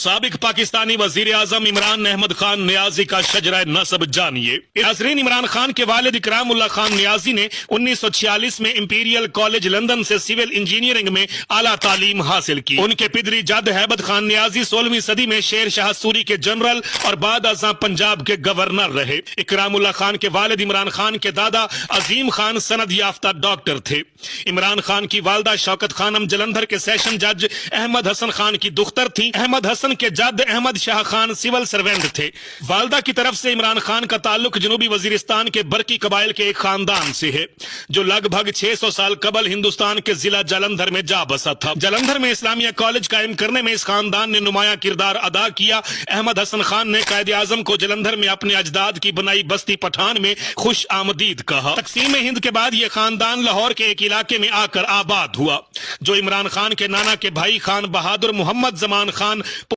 साबिक पाकिस्तानी वजीर आजम इमरान अहमद खान नियाजी का शजरा नसब जानिए। नाज़रीन, इमरान खान के वालिद इकरामुल्लाह खान नियाजी ने 1946 में इंपीरियल कॉलेज लंदन से सिविल इंजीनियरिंग में आला तालीम हासिल की। उनके पिदरी जद हैबत खान नियाजी 16वीं सदी में शेर शाह सूरी के जनरल और बाद अज़ां पंजाब के गवर्नर रहे। इकरामुल्लाह खान के वालिद इमरान खान के दादा अजीम खान सनद याफ्ता डॉक्टर थे। इमरान खान की वालदा शौकत खानम जलंधर के सेशन जज अहमद हसन खान की दुख्तर थी। अहमद हसन के जद अहमद शाह खान सिविल सर्वेंट थे। वालदा की तरफ से इमरान खान का ताल्लुक जनूबी वजीरिस्तान के बरकी कबाइल के एक खानदान से है जो लगभग 600 साल कबल हिंदुस्तान के जिला जालंधर में जा बसा था। जालंधर में इस्लामिया कॉलेज कायम करने में इस खानदान ने नुमाया किरदार अदा किया। अहमद हसन खान ने कायदे आजम को जालंधर में अपने अजदाद की बनाई बस्ती पठान में खुश आमदीद कहा। तकसीम हिंद के बाद यह खानदान लाहौर के एक इलाके में आकर आबाद हुआ जो इमरान खान के नाना के भाई खान बहादुर मोहम्मद जमान खान